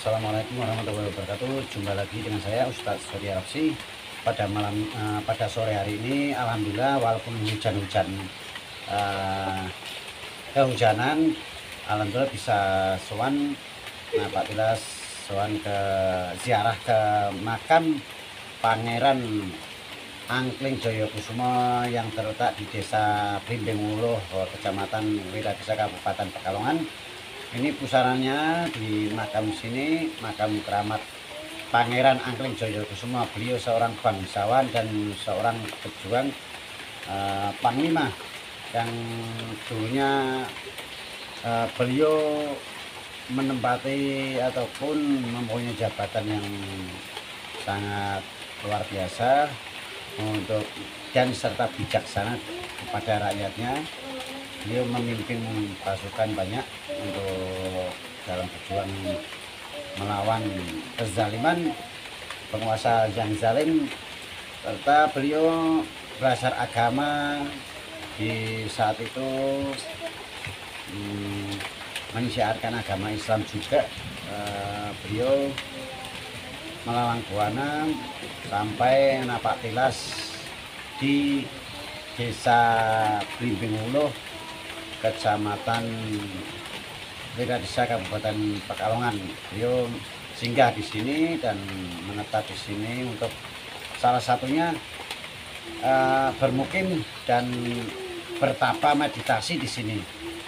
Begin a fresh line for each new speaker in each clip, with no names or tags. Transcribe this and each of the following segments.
Assalamualaikum warahmatullahi wabarakatuh. Jumpa lagi dengan saya Ustadz Surya Rapsi. Pada sore hari ini alhamdulillah walaupun hujan-hujan kehujanan, alhamdulillah bisa sowan. Nah, Pak Tilas sowan ke ziarah ke makam Pangeran Angkling Joyokusumo yang terletak di Desa Blimbing Wuluh, Kecamatan Wiradesa, Kabupaten Pekalongan. Ini pusarannya di makam sini, makam keramat Pangeran Angkling Joyokusumo. Beliau seorang bangsawan dan seorang pejuang panglima yang dulunya beliau menempati ataupun mempunyai jabatan yang sangat luar biasa untuk dan serta bijaksana kepada rakyatnya. Beliau memimpin pasukan banyak untuk dalam perjuangan melawan kezaliman penguasa yang zalim, serta beliau belajar agama di saat itu menyiarkan agama Islam juga. Beliau melalang buana sampai napak tilas di Desa Blimbing Uluh, Kecamatan Wiradesa, Kabupaten Pekalongan. Beliau singgah di sini dan menetap di sini untuk salah satunya bermukim dan bertapa meditasi di sini.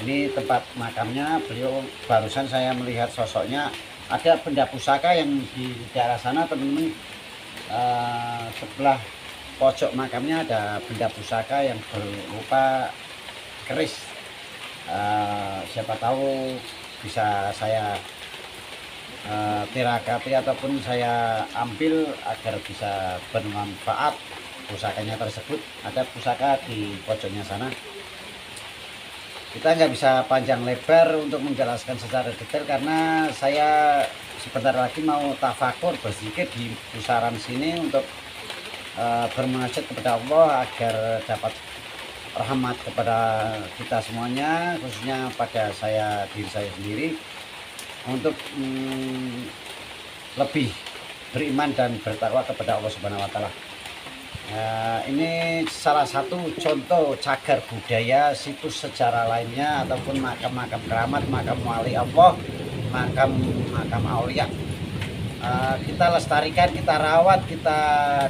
Ini tempat makamnya beliau. Barusan saya melihat sosoknya, ada benda pusaka yang di daerah sana teman-teman. Sebelah pojok makamnya ada benda pusaka yang berupa keris. Siapa tahu bisa saya tirakati ataupun saya ambil agar bisa bermanfaat pusakanya tersebut. Ada pusaka di pojoknya sana. Kita nggak bisa panjang lebar untuk menjelaskan secara detail karena saya sebentar lagi mau tafakur berzikir di pusaran sini untuk bermunajat kepada Allah agar dapat rahmat kepada kita semuanya, khususnya pada diri saya sendiri, untuk lebih beriman dan bertakwa kepada Allah Subhanahu wa Ta'ala. Ini salah satu contoh cagar budaya situs sejarah lainnya ataupun makam-makam keramat, makam wali Allah, makam aulia. Kita lestarikan, kita rawat, kita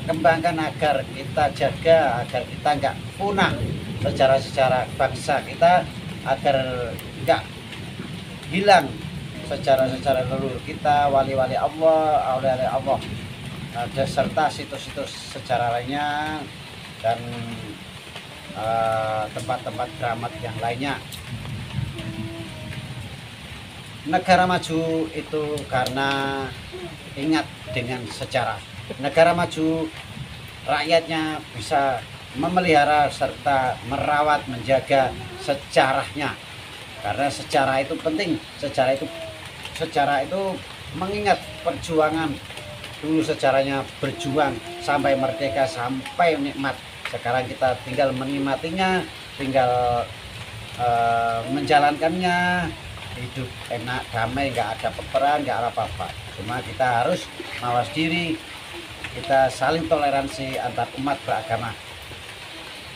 kembangkan agar kita jaga, agar kita nggak punah sejarah-sejarah bangsa kita, agar nggak hilang sejarah-sejarah leluhur kita, wali-wali Allah, aulia Allah, serta situs-situs sejarah lainnya dan tempat-tempat keramat yang lainnya. Negara maju itu karena ingat dengan sejarah. Negara maju rakyatnya bisa memelihara serta merawat, menjaga sejarahnya, karena sejarah itu penting. Sejarah itu mengingat perjuangan dulu, sejarahnya berjuang sampai merdeka, sampai nikmat. Sekarang kita tinggal menikmatinya, tinggal menjalankannya, hidup enak, damai, nggak ada peperangan, nggak ada apa-apa. Cuma kita harus mawas diri, kita saling toleransi antar umat beragama.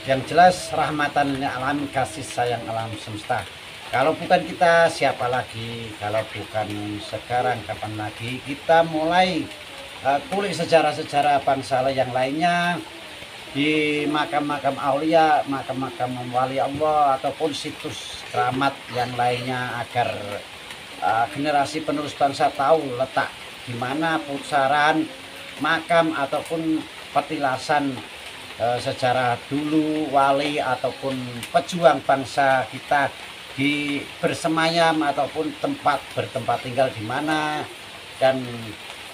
Yang jelas rahmatan lil alamin, kasih sayang alam semesta. Kalau bukan kita, siapa lagi? Kalau bukan sekarang, kapan lagi? Kita mulai kulik sejarah-sejarah bangsa yang lainnya di makam-makam aulia, makam-makam wali Allah ataupun situs keramat yang lainnya, agar generasi penerus bangsa tahu letak di mana pusaran makam ataupun petilasan sejarah dulu wali ataupun pejuang bangsa kita di bersemayam ataupun bertempat tinggal di mana, dan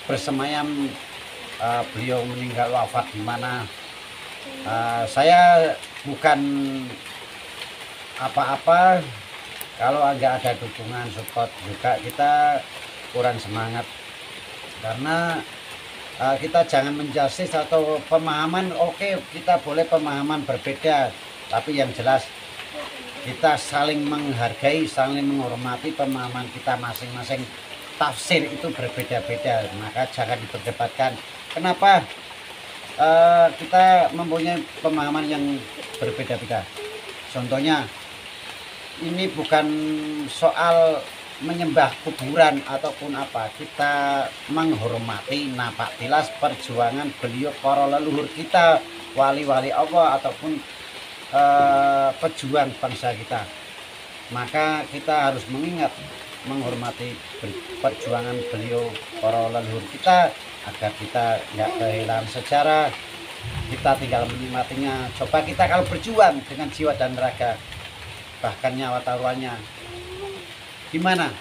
bersemayam beliau meninggal wafat di mana. Saya bukan apa-apa kalau nggak ada dukungan support juga, kita kurang semangat. Karena kita jangan menjustis atau pemahaman, oke, kita boleh pemahaman berbeda, tapi yang jelas kita saling menghargai, saling menghormati pemahaman kita masing-masing. Tafsir itu berbeda-beda, maka jangan diperdebatkan. Kenapa kita mempunyai pemahaman yang berbeda-beda? Contohnya, ini bukan soal menyembah kuburan ataupun apa. Kita menghormati napak tilas perjuangan beliau, para leluhur kita, wali-wali Allah ataupun pejuang bangsa kita. Maka kita harus mengingat, menghormati perjuangan beliau, para leluhur kita, agar kita nggak kehilangan sejarah. Kita tinggal menikmatinya. Coba kita kalau berjuang dengan jiwa dan raga, bahkan nyawa taruhannya, gimana?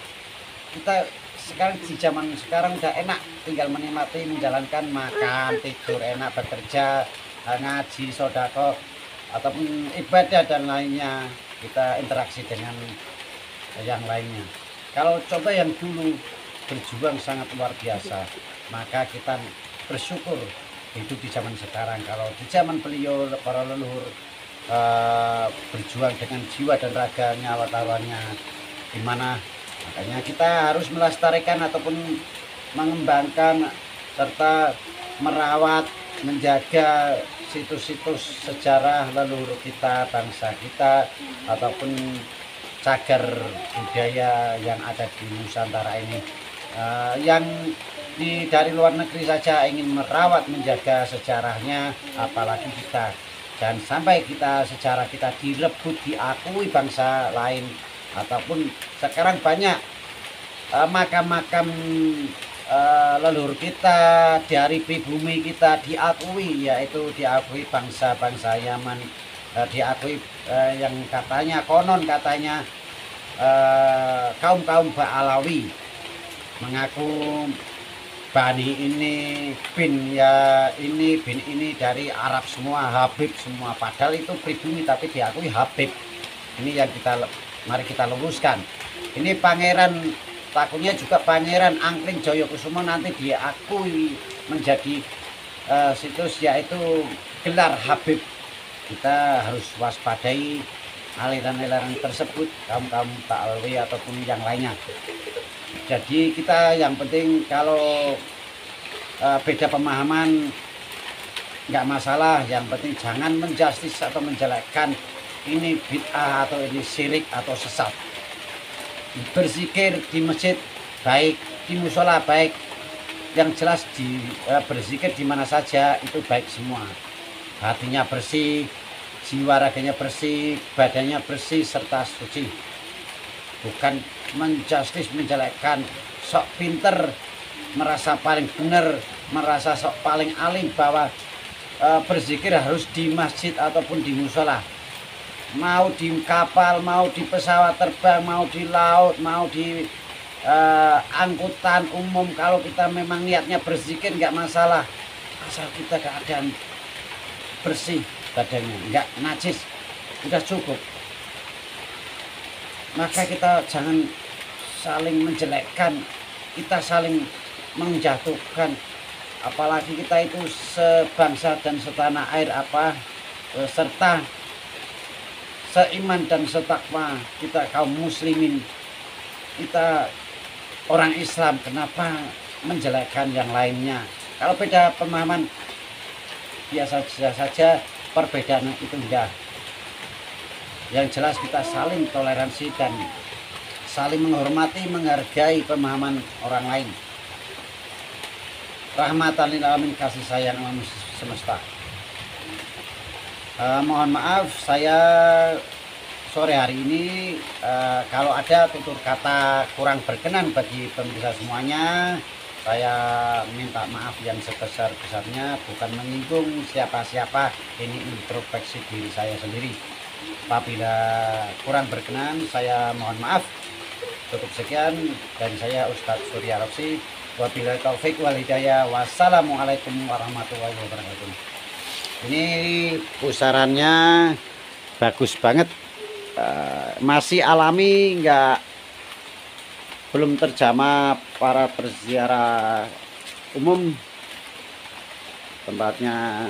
Kita sekarang di zaman sekarang udah enak, tinggal menikmati, menjalankan, makan, tidur enak, bekerja, ngaji, sodako ataupun ibadah dan lainnya. Kita interaksi dengan yang lainnya. Kalau coba yang dulu berjuang sangat luar biasa, maka kita bersyukur hidup di zaman sekarang. Kalau di zaman beliau, para leluhur, berjuang dengan jiwa dan raga, nyawa taruhannya gimana. Makanya kita harus melestarikan ataupun mengembangkan serta merawat, menjaga situs-situs sejarah leluhur kita, bangsa kita, ataupun cagar budaya yang ada di Nusantara ini. Yang dari luar negeri saja ingin merawat, menjaga sejarahnya, apalagi kita. Dan sampai sejarah kita direbut, diakui bangsa lain, ataupun sekarang banyak makam-makam leluhur kita dari pribumi kita diakui, yaitu diakui bangsa-bangsa Yaman, diakui yang konon katanya kaum-kaum Alawi mengaku Bani ini bin ini dari Arab semua, Habib semua, padahal itu pribumi tapi diakui Habib. Ini yang mari kita luruskan. Ini pangeran, takutnya juga Pangeran Angkring Joyokusumo nanti diakui menjadi situs, yaitu gelar Habib. Kita harus waspadai aliran-aliran tersebut, kaum-kaum Ta'alwi ataupun yang lainnya. Jadi kita yang penting kalau beda pemahaman nggak masalah, yang penting jangan menjustis atau menjelekkan ini bid'ah atau ini syirik atau sesat. Berzikir di masjid baik, di musola baik, yang jelas berzikir di mana saja itu baik semua. Hatinya bersih, jiwa raganya bersih, badannya bersih serta suci. Bukan menjustis, menjelekkan, sok pinter, merasa paling benar, merasa sok paling alim bahwa berzikir harus di masjid ataupun di musola. Mau di kapal, mau di pesawat terbang, mau di laut, mau di angkutan umum, kalau kita memang niatnya berzikir nggak masalah, asal kita keadaan bersih badannya, nggak najis, sudah cukup. Maka kita jangan saling menjelekkan, kita saling menjatuhkan, apalagi kita itu sebangsa dan setanah air serta seiman dan setakwa, kita kaum muslimin, kita orang Islam, kenapa menjelekkan yang lainnya? Kalau beda pemahaman biasa saja, perbedaan itu enggak. Yang jelas kita saling toleransi dan saling menghormati, menghargai pemahaman orang lain. Rahmatan lil alamin, kasih sayang alam semesta. Mohon maaf saya sore hari ini kalau ada tutur kata kurang berkenan bagi pemirsa semuanya, saya minta maaf yang sebesar-besarnya, bukan menyinggung siapa-siapa, ini introspeksi diri saya sendiri. Apabila kurang berkenan, saya mohon maaf. Cukup sekian dari saya Ustadz Surya Roksi. Wabillahi taufik wal hidayah. Wassalamualaikum warahmatullahi wabarakatuh. Ini pusarannya bagus banget, masih alami, belum terjamah para berziarah umum. Tempatnya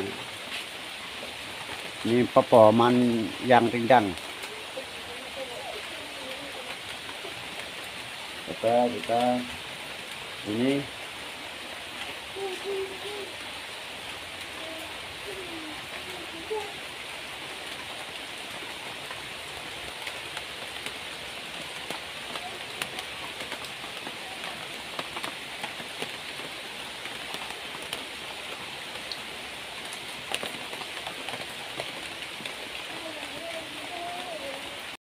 ini pepohonan yang rindang. Kita ini